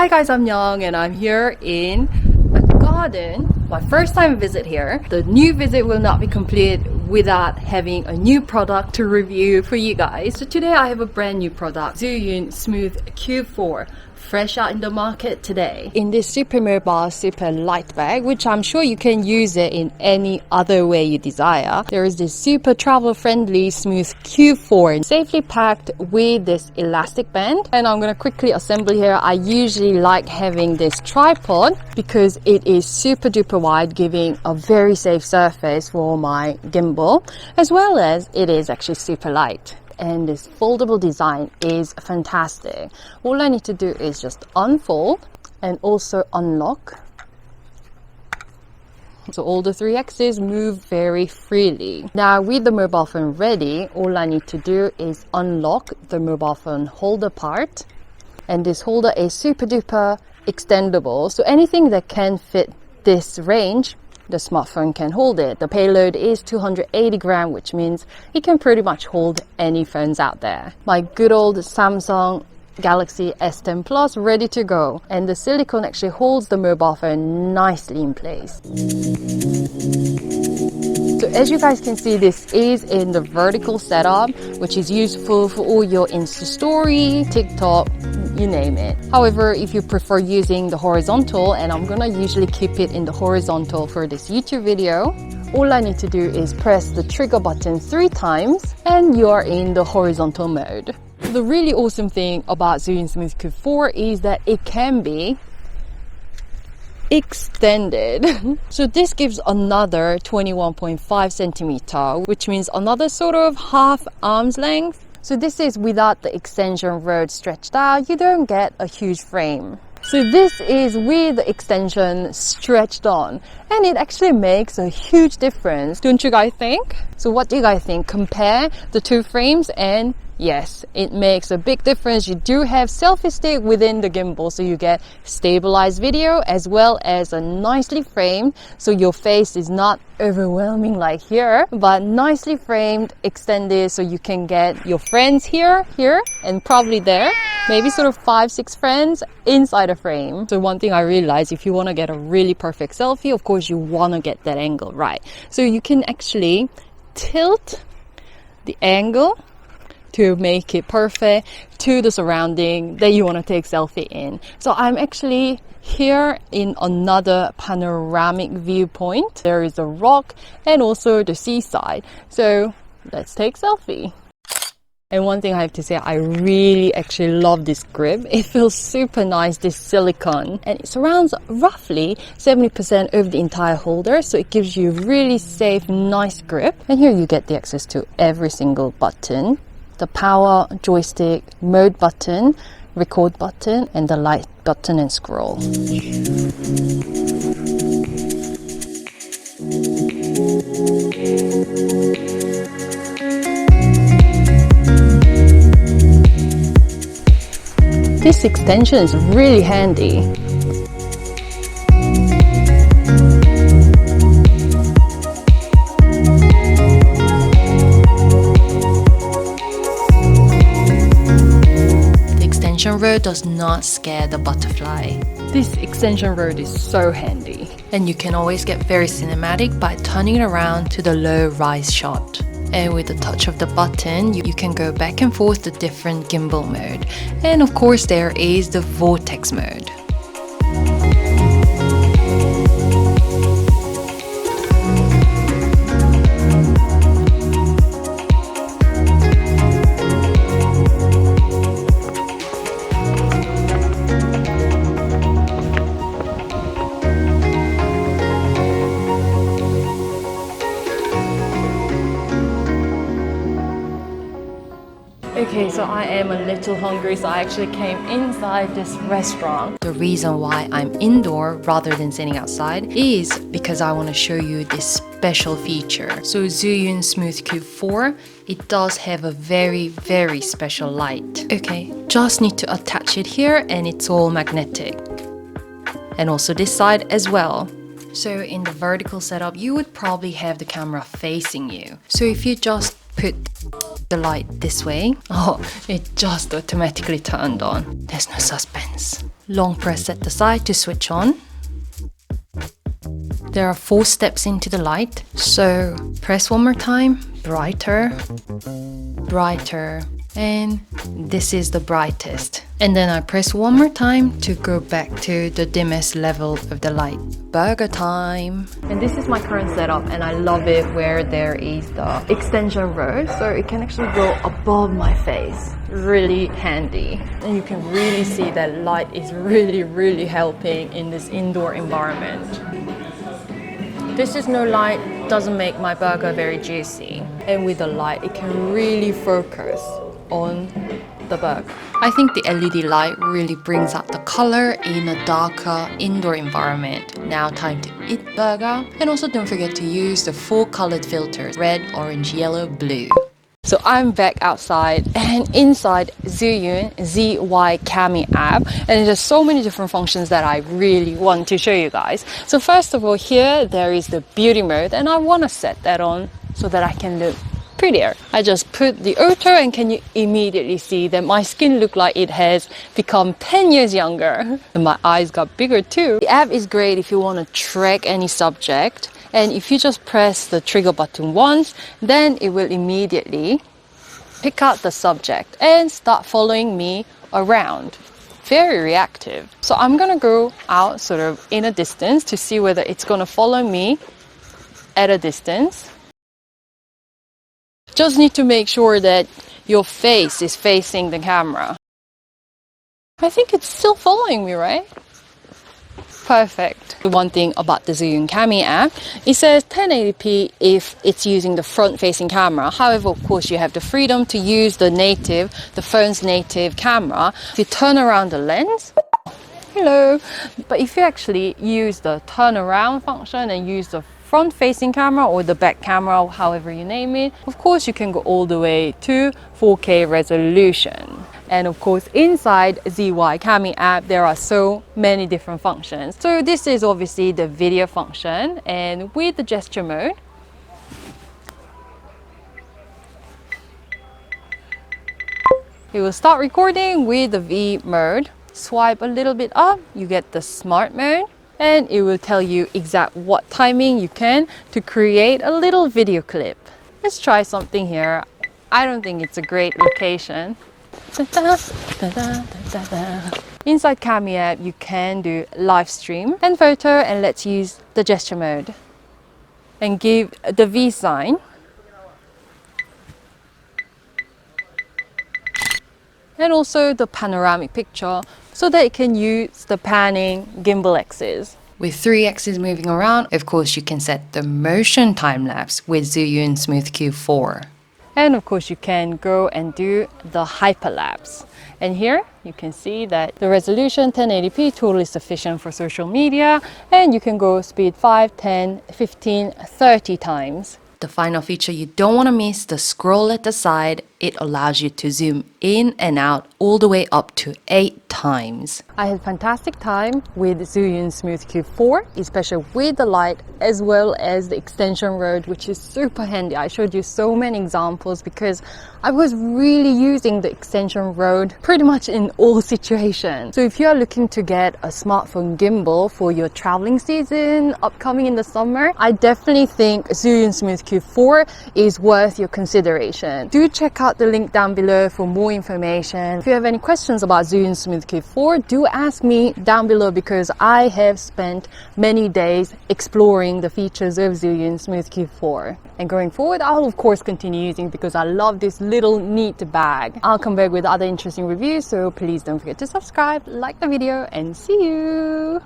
Hi guys, I'm Young and I'm here in a garden. My first time visit here. The new visit will not be complete without having a new product to review for you guys. So today I have a brand new product, Zhiyun Smooth Q4. Fresh out in the market today in this super mobile, super light bag, which I'm sure you can use it in any other way you desire. There is this super travel friendly smooth Q4 safely packed with this elastic band, and I'm gonna quickly assemble here. I usually like having this tripod because it is super duper wide, giving a very safe surface for my gimbal, as well as it is actually super light. And this foldable design is fantastic. All I need to do is just unfold and also unlock. So all the three axes move very freely. Now with the mobile phone ready, all I need to do is unlock the mobile phone holder part. And this holder is super duper extendable. So anything that can fit this range, the smartphone can hold it. The payload is 280 grams, which means it can pretty much hold any phones out there. My good old Samsung Galaxy S10 Plus ready to go. And the silicone actually holds the mobile phone nicely in place. So as you guys can see, this is in the vertical setup, which is useful for all your Insta story, TikTok, you name it. However, if you prefer using the horizontal, and I'm gonna usually keep it in the horizontal for this YouTube video, all I need to do is press the trigger button 3 times and you are in the horizontal mode. The really awesome thing about Zhiyun Smooth Q4 is that it can be extended. So this gives another 21.5 centimeter, which means another sort of half arm's length. So this is without the extension rod stretched out. You don't get a huge frame. So this is with the extension stretched on, and it actually makes a huge difference, don't you guys think? So what do you guys think? Compare the two frames, and yes, it makes a big difference. You do have selfie stick within the gimbal, so you get stabilized video as well as a nicely framed, so your face is not overwhelming like here, but nicely framed, extended, so you can get your friends here, and probably there, maybe sort of 5-6 friends inside a frame. So one thing I realized, if you want to get a really perfect selfie, of course you want to get that angle right. So you can actually tilt the angle to make it perfect to the surrounding that you want to take selfie in. So I'm actually here in another panoramic viewpoint. There is a rock and also the seaside. So let's take selfie. And one thing I have to say, I really actually love this grip. It feels super nice, this silicone, and it surrounds roughly 70% of the entire holder, so it gives you really safe, nice grip. And here you get the access to every single button, the power, joystick, mode button, record button, and the light button and scroll. This extension is really handy. The extension rod does not scare the butterfly. This extension rod is so handy. And you can always get very cinematic by turning it around to the low rise shot. And with the touch of the button, you can go back and forth to different gimbal mode. And of course, there is the Vortex mode. Okay, so I am a little hungry, so I actually came inside this restaurant. The reason why I'm indoor rather than sitting outside is because I want to show you this special feature. So Zhiyun Smooth Q4, it does have a very, very special light. Okay, just need to attach it here and it's all magnetic. And also this side as well. So in the vertical setup, you would probably have the camera facing you. So if you just put the light this way. Oh, it just automatically turned on. There's no suspense. Long press at the side to switch on. There are 4 steps into the light. So press one more time, brighter, brighter, and this is the brightest. And then I press one more time to go back to the dimmest level of the light. Burger time. And this is my current setup, and I love it where there is the extension rod, so it can actually go above my face. Really handy. And you can really see that light is really helping in this indoor environment. This is no light, doesn't make my burger very juicy. And with the light, it can really focus on the burger. I think the LED light really brings out the color in a darker indoor environment. Now time to eat burger. And also don't forget to use the 4 colored filters, red, orange, yellow, blue. So I'm back outside and inside Zhiyun ZY Cami app, and there's so many different functions that I really want to show you guys. So first of all, here there is the beauty mode, and I want to set that on so that I can look prettier. I just put the auto, and can you immediately see that my skin look like it has become 10 years younger, and my eyes got bigger too. The app is great if you want to track any subject. And if you just press the trigger button once, then it will immediately pick out the subject and start following me around. Very reactive. So I'm gonna go out sort of in a distance to see whether it's gonna follow me at a distance. Just need to make sure that your face is facing the camera. I think it's still following me, right? Perfect. One thing about the Zhiyun Cami app, it says 1080p if it's using the front-facing camera. However, of course, you have the freedom to use the phone's native camera. If you turn around the lens, hello. But if you actually use the turn around function and use the front-facing camera or the back camera, however you name it, of course, you can go all the way to 4K resolution. And of course, inside ZY Cami app, there are so many different functions. So this is obviously the video function, and with the gesture mode, it will start recording. With the V mode, swipe a little bit up, you get the smart mode, and it will tell you exact what timing you can to create a little video clip. Let's try something here. I don't think it's a great location. Inside Cami app, you can do live stream and photo, and let's use the gesture mode and give the V sign. And also the panoramic picture so that it can use the panning gimbal axis. With 3 axes moving around, of course, you can set the motion time-lapse with Zhiyun Smooth Q4. And of course, you can go and do the hyperlapse. And here you can see that the resolution 1080p totally sufficient for social media, and you can go speed 5, 10, 15, 30 times. The final feature you don't want to miss, the scroll at the side. It allows you to zoom in and out all the way up to 8 times. I had a fantastic time with Zhiyun Smooth Q4, especially with the light as well as the extension rod, which is super handy. I showed you so many examples because I was really using the extension rod pretty much in all situations. So if you're looking to get a smartphone gimbal for your traveling season upcoming in the summer, I definitely think Zhiyun Smooth Q4 is worth your consideration. Do check out the link down below for more information. If you have any questions about Zhiyun Smooth Q4, do ask me down below because I have spent many days exploring the features of Zhiyun Smooth Q4. And going forward, I'll of course continue using it because I love this little neat bag. I'll come back with other interesting reviews, so please don't forget to subscribe, like the video, and see you!